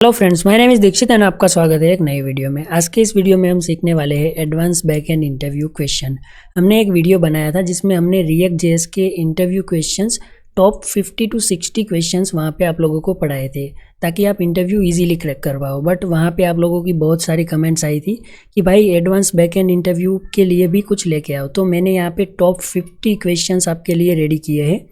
Hello friends, my name is Dixit and आपका स्वागत है एक नई वीडियो में। आज के इस वीडियो में हम सीखने वाले हैं एडवांस बैकएंड इंटरव्यू क्वेश्चन। हमने एक वीडियो बनाया था जिसमें हमने रिएक्ट जेएस के interview questions top 50 to 60 questions वहाँ पे आप लोगों को पढ़ाए थे ताकि आप इंटरव्यू इजीली क्रैक कर पाओ। बट वहाँ पे आप लोगों की बहुत सारी कमेंट्स आई थी कि भाई एडवांस बैकएंड इंटरव्यू के लिए भी कुछ लेके आओ। तो मैंने यहाँ पे टॉप 50 क्वेश्चंस आपके लिए रेडी किए हैं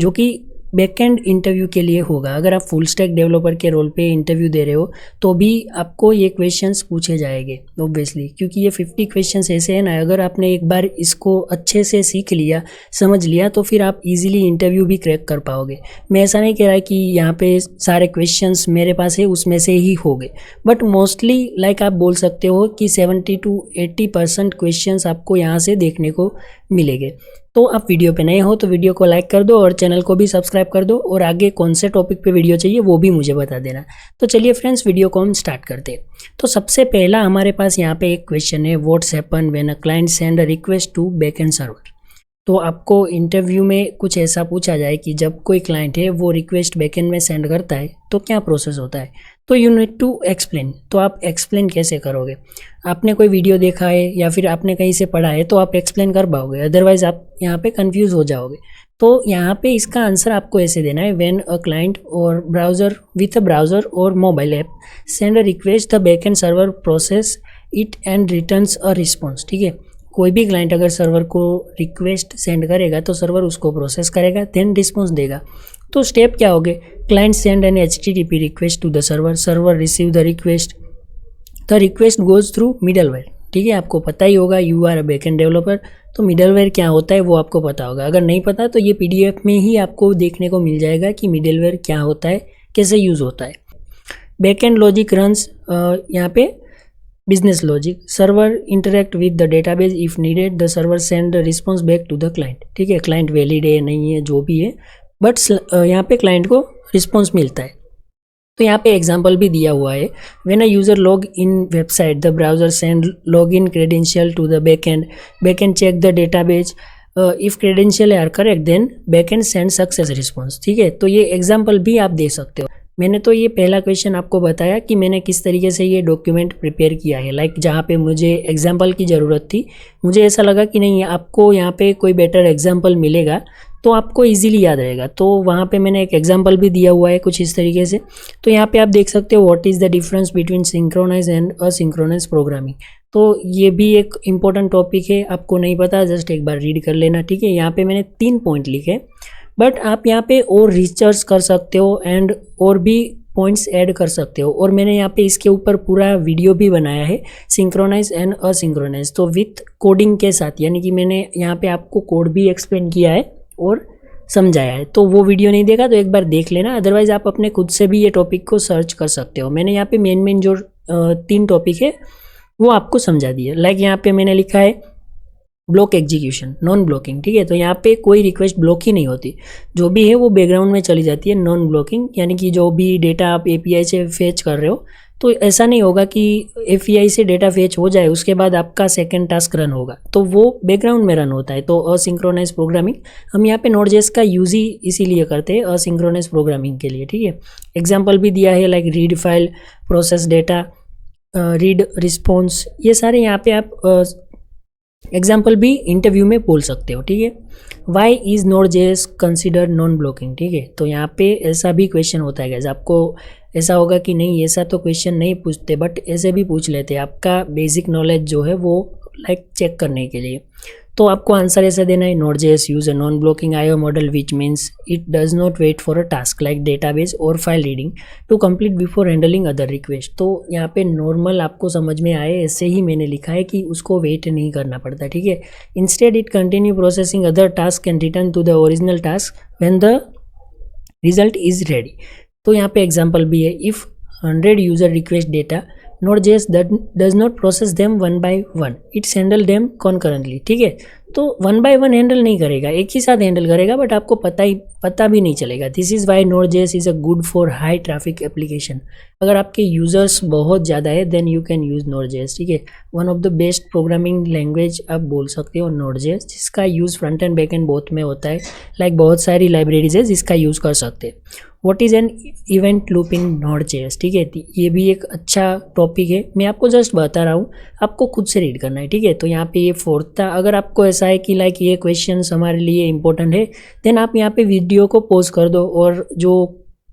जो कि बैकएंड इंटरव्यू के लिए होगा। अगर आप फुल स्टैक डेवलपर के रोल पे इंटरव्यू दे रहे हो तो भी आपको ये क्वेश्चंस पूछे जाएंगे ऑब्वियसली, क्योंकि ये 50 क्वेश्चंस ऐसे हैं ना, अगर आपने एक बार इसको अच्छे से सीख लिया, समझ लिया, तो फिर आप इजीली इंटरव्यू भी क्रैक कर पाओगे। मैं ऐसा नहीं कह रहा कि यहाँ पे सारे क्वेश्चंस मेरे पास है उसमें से ही होंगे, बट मोस्टली लाइक आप बोल सकते हो कि 70 टू 80% क्वेश्चंस आपको यहाँ से देखने को मिलेंगे। तो आप वीडियो पे नए हो तो वीडियो को लाइक कर दो और चैनल को भी सब्सक्राइब कर दो, और आगे कौन से टॉपिक पे वीडियो चाहिए वो भी मुझे बता देना। तो चलिए फ्रेंड्स, वीडियो को हम स्टार्ट करते हैं। तो सबसे पहला हमारे पास यहाँ पे एक क्वेश्चन है, what's happen when a client send a request to backend server. तो आपको इंटरव्यू में कुछ ऐसा पूछा जाए कि जब कोई क्लाइंट है वो रिक्वेस्ट बैकएंड में सेंड करता है तो क्या प्रोसेस होता है। तो यू नीड टू एक्सप्लेन। तो आप एक्सप्लेन कैसे करोगे? आपने कोई वीडियो देखा है या फिर आपने कहीं से पढ़ा है तो आप एक्सप्लेन कर पाओगे, अदरवाइज आप यहाँ पे कंफ्यूज हो जाओगे। तो यहाँ पे इसका आंसर आपको ऐसे देना है, व्हेन अ क्लाइंट और ब्राउजर विथ अ ब्राउजर और mobile app send a request the backend server process it and returns a response. ठीक है, कोई भी क्लाइंट अगर सर्वर को रिक्वेस्ट सेंड करेगा तो सर्वर उसको प्रोसेस करेगा, देन रिस्पॉन्स देगा। तो स्टेप क्या हो गए? Client send an HTTP request to the server, server receive the request goes through middleware. ठीक है, आपको पता ही होगा, you are a backend developer, तो मिडलवेयर क्या होता है वो आपको पता होगा। अगर नहीं पता तो ये PDF में ही आपको देखने को मिल जाएगा कि मिडलवेयर क्या होता है, कैसे यूज़ होता है। बैकएंड लॉजिक रन्स यहाँ पे business logic, server interact with the database if needed, the server send response back to the client. ठीक है, क्लाइंट वैलिड है नहीं है जो भी है, बट यहाँ पे क्लाइंट को रिस्पॉन्स मिलता है। तो यहाँ पे एग्जांपल भी दिया हुआ है, when a user log in website the browser send log in credential to the backend check the database if credential are correct then backend send success response. ठीक है, तो ये एग्जांपल भी आप दे सकते हो। मैंने तो ये पहला क्वेश्चन आपको बताया कि मैंने किस तरीके से ये डॉक्यूमेंट प्रिपेयर किया है, लाइक जहाँ पे मुझे एग्जांपल की ज़रूरत थी, मुझे ऐसा लगा कि नहीं आपको यहाँ पे कोई बेटर एग्जांपल मिलेगा तो आपको इजीली याद रहेगा, तो वहाँ पे मैंने एक एग्जांपल भी दिया हुआ है कुछ इस तरीके से। तो यहाँ पे आप देख सकते हो, what is the difference between synchronize and asynchronize programming. तो ये भी एक इम्पोर्टेंट टॉपिक है, आपको नहीं पता जस्ट एक बार रीड कर लेना। ठीक है, यहाँ पे मैंने 3 पॉइंट लिखे, बट आप यहाँ पे और रिसर्च कर सकते हो एंड और भी पॉइंट्स ऐड कर सकते हो। और मैंने यहाँ पे इसके ऊपर पूरा वीडियो भी बनाया है, सिंक्रोनाइज एंड असिंक्रोनाइज, तो विथ कोडिंग के साथ, यानी कि मैंने यहाँ पे आपको कोड भी एक्सप्लेन किया है और समझाया है। तो वो वीडियो नहीं देखा तो एक बार देख लेना, अदरवाइज आप अपने खुद से भी ये टॉपिक को सर्च कर सकते हो। मैंने यहाँ पे मेन जो 3 टॉपिक है वो आपको समझा दिए। लाइक यहाँ पे मैंने लिखा है ब्लॉक एग्जीक्यूशन, नॉन ब्लॉकिंग। ठीक है, तो यहाँ पे कोई रिक्वेस्ट ब्लॉक ही नहीं होती, जो भी है वो बैकग्राउंड में चली जाती है। नॉन ब्लॉकिंग यानी कि जो भी डेटा आप API से फेच कर रहे हो तो ऐसा नहीं होगा कि API से डेटा फेच हो जाए उसके बाद आपका सेकंड टास्क रन होगा, तो वो बैकग्राउंड में रन होता है। तो असिंक्रोनाइज प्रोग्रामिंग हम यहाँ पे Node.js का यूज़ ही इसीलिए करते हैं, असिंक्रोनाइज प्रोग्रामिंग के लिए। ठीक है, एग्जाम्पल भी दिया है, like read file, process data, read response, ये सारे यहाँ पे आप एग्जाम्पल भी इंटरव्यू में बोल सकते हो। ठीक है, why is Node.js consider non blocking. ठीक है, तो यहाँ पे ऐसा भी क्वेश्चन होता है गाइस, आपको ऐसा होगा कि नहीं ऐसा तो क्वेश्चन नहीं पूछते, बट ऐसे भी पूछ लेते हैं, आपका बेसिक नॉलेज जो है वो लाइक चेक करने के लिए। तो आपको आंसर ऐसा देना है, Node.js use a non blocking IO model which means it does not wait for a task like database और file reading to complete before handling other request. तो यहाँ पे नॉर्मल आपको समझ में आए ऐसे ही मैंने लिखा है कि उसको वेट नहीं करना पड़ता। ठीक है, instead it continue processing other task and return to the original task when the result is ready. तो यहाँ पे एग्जाम्पल भी है, if 100 user request data Node.js does not process them one by one, it's handle them concurrently। ठीक है, तो 1 by 1 handle नहीं करेगा, एक ही साथ हैंडल करेगा, बट आपको पता भी नहीं चलेगा। This is why Node.js is a good for high traffic application. अगर आपके यूजर्स बहुत ज़्यादा है then you can use Node.js। ठीक है, one of the best programming language आप बोल सकते हो Node.js, जिसका use front end back and both में होता है। लाइक बहुत सारी लाइब्रेरीज है जिसका यूज़ कर सकते हैं। What is an event loop in Node.js, ठीक है। ये भी एक अच्छा टॉपिक है, मैं आपको जस्ट बता रहा हूँ, आपको खुद से रीड करना है, ठीक है। तो यहाँ पे ये फोर्थ था। अगर आपको ऐसा है कि लाइक ये क्वेश्चन हमारे लिए इंपॉर्टेंट है, देन आप यहाँ पे वीडियो को पॉज कर दो और जो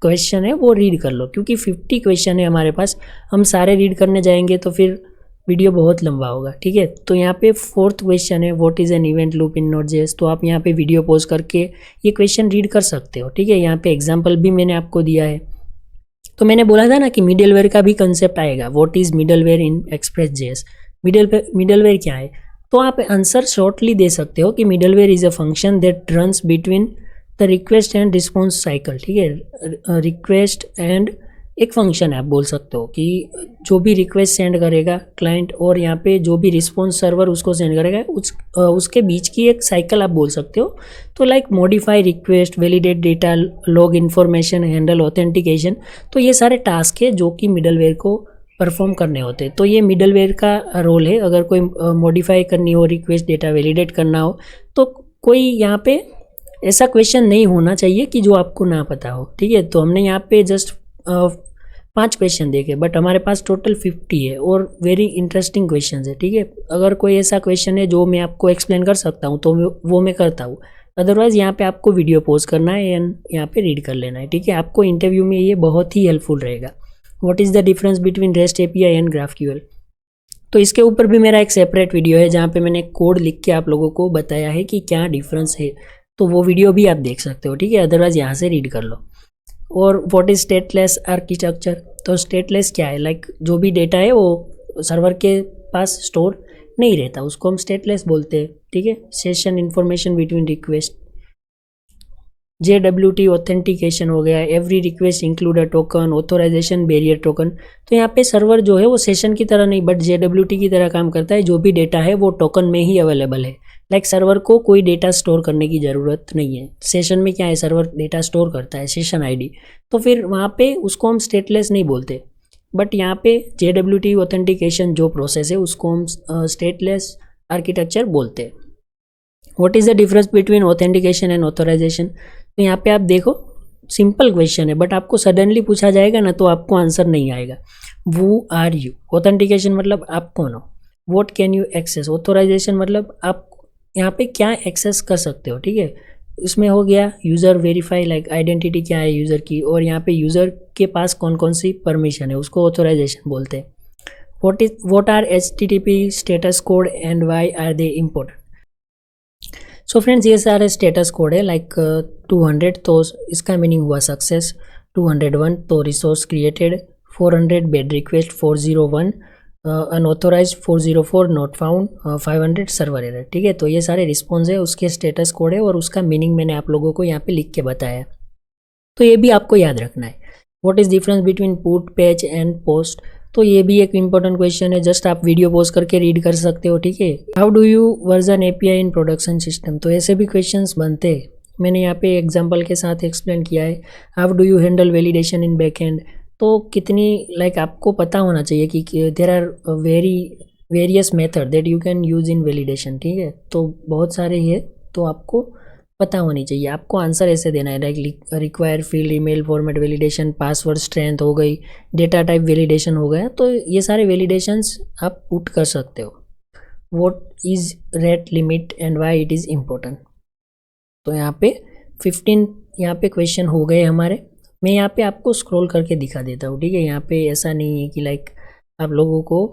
क्वेश्चन है वो रीड कर लो, क्योंकि 50 क्वेश्चन है हमारे पास, हम सारे रीड करने जाएंगे तो फिर वीडियो बहुत लंबा होगा, ठीक है। तो यहाँ पे फोर्थ क्वेश्चन है what is an event loop in Node.js। तो आप यहाँ पे वीडियो पॉज करके ये क्वेश्चन रीड कर सकते हो, ठीक है। यहाँ पे एग्जांपल भी मैंने आपको दिया है। तो मैंने बोला था ना कि मिडलवेयर का भी कंसेप्ट आएगा, what is middleware in Express.js। Middleware क्या है, तो आप आंसर शॉर्टली दे सकते हो कि middleware is a function that runs between the request and response cycle, ठीक है। रिक्वेस्ट एंड एक फंक्शन है, आप बोल सकते हो कि जो भी रिक्वेस्ट सेंड करेगा क्लाइंट और यहाँ पे जो भी रिस्पॉन्स सर्वर उसको सेंड करेगा उसके बीच की एक साइकिल आप बोल सकते हो। तो like modify request, validate data, log information, handle authentication, तो ये सारे टास्क है जो कि मिडलवेयर को परफॉर्म करने होते हैं। तो ये मिडलवेयर का रोल है। अगर कोई मॉडिफाई करनी हो, रिक्वेस्ट डेटा वैलिडेट करना हो, तो कोई यहाँ पे ऐसा क्वेश्चन नहीं होना चाहिए कि जो आपको ना पता हो, ठीक है। तो हमने यहाँ पे जस्ट 5 क्वेश्चन देखे, बट हमारे पास टोटल 50 है और वेरी इंटरेस्टिंग क्वेश्चन है, ठीक है। अगर कोई ऐसा क्वेश्चन है जो मैं आपको एक्सप्लेन कर सकता हूँ तो वो मैं करता हूँ, अदरवाइज़ यहाँ पे आपको वीडियो पॉज करना है एंड यहाँ पे रीड कर लेना है, ठीक है। आपको इंटरव्यू में ये बहुत ही हेल्पफुल रहेगा। What is the difference between rest API and GraphQL, तो इसके ऊपर भी मेरा एक सेपरेट वीडियो है जहाँ पे मैंने कोड लिख के आप लोगों को बताया है कि क्या डिफरेंस है, तो वो वीडियो भी आप देख सकते हो, ठीक है। अदरवाइज़ यहाँ से रीड कर लो। और व्हाट इज स्टेटलेस आर्किटेक्चर, तो स्टेटलेस क्या है, लाइक जो भी डेटा है वो सर्वर के पास स्टोर नहीं रहता, उसको हम स्टेटलेस बोलते हैं, ठीक है। Session information between request, JWT authentication हो गया, every request include a token, authorization bearer token. तो यहाँ पे सर्वर जो है वो सेशन की तरह नहीं बट JWT की तरह काम करता है, जो भी डेटा है वो टोकन में ही अवेलेबल है। लाइक सर्वर को कोई डेटा स्टोर करने की ज़रूरत नहीं है। सेशन में क्या है, सर्वर डेटा स्टोर करता है, सेशन ID, तो फिर वहाँ पे उसको हम स्टेटलेस नहीं बोलते, बट यहाँ पे JWT ऑथेंटिकेशन जो प्रोसेस है उसको हम स्टेटलेस आर्किटेक्चर बोलते हैं। What is the difference between authentication and authorization, तो यहाँ पे आप देखो सिंपल क्वेश्चन है, बट आपको सडनली पूछा जाएगा ना तो आपको आंसर नहीं आएगा। वो आर यू, ऑथेंटिकेशन मतलब आप कौन हो, what can you access, authorization मतलब आप यहाँ पे क्या एक्सेस कर सकते हो, ठीक है। इसमें हो गया यूज़र वेरीफाई, लाइक आइडेंटिटी क्या है यूज़र की, और यहाँ पे यूज़र के पास कौन कौन सी परमिशन है उसको ऑथोराइजेशन बोलते हैं। What are HTTP status code and why are they important, so friends ये सारे स्टेटस कोड है। लाइक 200 तो इसका मीनिंग हुआ सक्सेस, 201 तो resource created, 400 bad request, 401 unauthorize, 404 not found, 500 server error, ठीक है। तो ये सारे रिस्पॉन्स है, उसके स्टेटस कोड है और उसका मीनिंग मैंने आप लोगों को यहाँ पे लिख के बताया, तो ये भी आपको याद रखना है। What is difference between put, patch and post, तो ये भी एक इंपॉर्टेंट क्वेश्चन है, जस्ट आप वीडियो पॉज करके रीड कर सकते हो, ठीक है। How do you version API in production system, तो ऐसे भी क्वेश्चंस बनते हैं, मैंने यहाँ पे एग्जांपल के साथ एक्सप्लेन किया है। How do you handle validation in backend, तो कितनी लाइक आपको पता होना चाहिए कि there are various method that you can use in validation, ठीक है। तो बहुत सारे है, तो आपको पता होनी चाहिए। आपको आंसर ऐसे देना है, like require field, email format validation, password strength हो गई, डेटा टाइप वैलिडेशन हो गया, तो ये सारे वैलिडेशंस आप पुट कर सकते हो। What is rate limit and why it is important, तो यहाँ पे 15 यहाँ पे क्वेश्चन हो गए हमारे। मैं यहाँ पे आपको स्क्रॉल करके दिखा देता हूँ, ठीक है। यहाँ पे ऐसा नहीं है कि लाइक आप लोगों को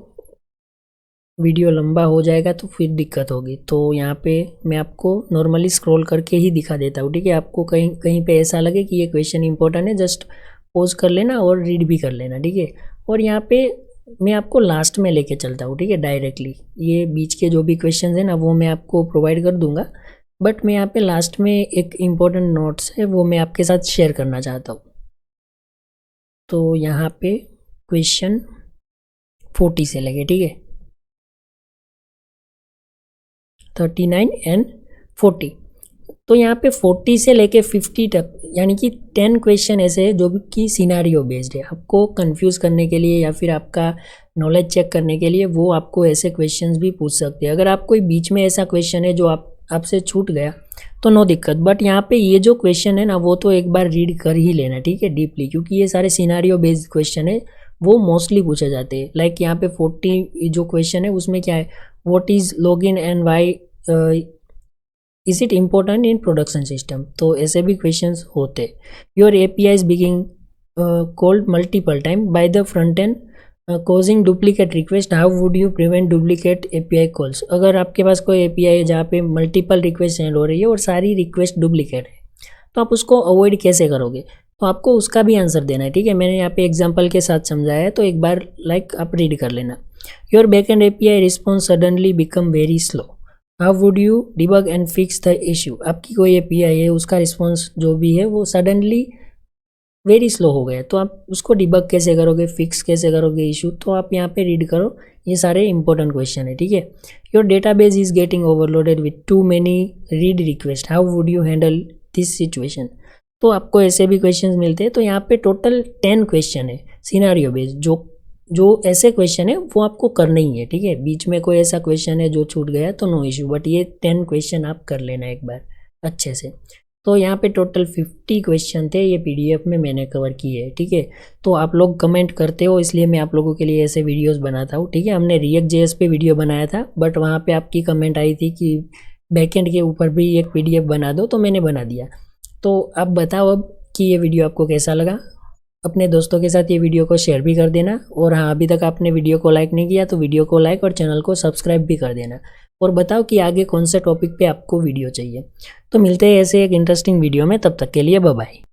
वीडियो लंबा हो जाएगा तो फिर दिक्कत होगी, तो यहाँ पे मैं आपको नॉर्मली स्क्रॉल करके ही दिखा देता हूँ, ठीक है। आपको कहीं कहीं पे ऐसा लगे कि ये क्वेश्चन इंपॉर्टेंट है, जस्ट पॉज कर लेना और रीड भी कर लेना, ठीक है। और यहाँ पे मैं आपको लास्ट में लेके चलता हूँ, ठीक है, डायरेक्टली। ये बीच के जो भी क्वेश्चन है ना वो मैं आपको प्रोवाइड कर दूंगा, बट मैं यहाँ पे लास्ट में एक इम्पॉर्टेंट नोट्स है वो मैं आपके साथ शेयर करना चाहता हूँ। तो यहाँ पे क्वेश्चन 40 से लगे, ठीक है, 39 एंड 40, तो यहाँ पे 40 से लेके 50 तक यानी कि 10 क्वेश्चन ऐसे हैं जो कि सिनारियो बेस्ड है, आपको कंफ्यूज करने के लिए या फिर आपका नॉलेज चेक करने के लिए वो आपको ऐसे क्वेश्चंस भी पूछ सकते हैं। अगर आप कोई बीच में ऐसा क्वेश्चन है जो आपसे छूट गया तो नो दिक्कत, बट यहाँ पे ये जो क्वेश्चन है ना वो तो एक बार रीड कर ही लेना, ठीक है, डीपली, क्योंकि ये सारे सिनारियो बेस्ड क्वेश्चन है, वो मोस्टली पूछे जाते हैं। लाइक यहाँ पे 40 जो क्वेश्चन है उसमें क्या है, what is login and why is it important in production system, तो ऐसे भी क्वेश्चंस होते। Your API is being called multiple time by the front end causing duplicate request, how would you prevent duplicate API calls. अगर आपके पास कोई API है जहाँ पे मल्टीपल रिक्वेस्ट सेंड हो रही है और सारी रिक्वेस्ट डुप्लीकेट है, तो आप उसको अवॉइड कैसे करोगे, तो आपको उसका भी आंसर देना है, ठीक है। मैंने यहाँ पे एग्जांपल के साथ समझाया है, तो एक बार आप रीड कर लेना। Your backend API response suddenly become very slow, how would you debug and fix the issue. आपकी कोई एपीआई है, उसका रिस्पॉन्स जो भी है वो सडनली वेरी स्लो हो गया, तो आप उसको डिबग कैसे करोगे, फिक्स कैसे करोगे इशू, तो आप यहाँ पे रीड करो। ये सारे इंपॉर्टेंट क्वेश्चन है, ठीक है। Your database is getting overloaded with to many read request, how would you handle this situation. तो आपको ऐसे भी क्वेश्चंस मिलते हैं। तो यहाँ पे टोटल 10 क्वेश्चन है सिनारियो बेस्ड, जो ऐसे क्वेश्चन है वो आपको करना ही है, ठीक है। बीच में कोई ऐसा क्वेश्चन है जो छूट गया तो नो इशू, बट ये 10 क्वेश्चन आप कर लेना एक बार अच्छे से। तो यहाँ पे टोटल 50 क्वेश्चन थे, ये पीडीएफ में मैंने कवर किए हैं, ठीक है। तो आप लोग कमेंट करते हो इसलिए मैं आप लोगों के लिए ऐसे वीडियोस बनाता हूँ, ठीक है। हमने रिएक्ट जेएस पे वीडियो बनाया था, बट वहाँ पे आपकी कमेंट आई थी कि बैकएंड के ऊपर भी एक पीडीएफ बना दो, तो मैंने बना दिया। तो आप बताओ अब कि ये वीडियो आपको कैसा लगा। अपने दोस्तों के साथ ये वीडियो को शेयर भी कर देना, और हाँ, अभी तक आपने वीडियो को लाइक नहीं किया तो वीडियो को लाइक और चैनल को सब्सक्राइब भी कर देना, और बताओ कि आगे कौन से टॉपिक पे आपको वीडियो चाहिए। तो मिलते हैं ऐसे एक इंटरेस्टिंग वीडियो में, तब तक के लिए बाय बाय।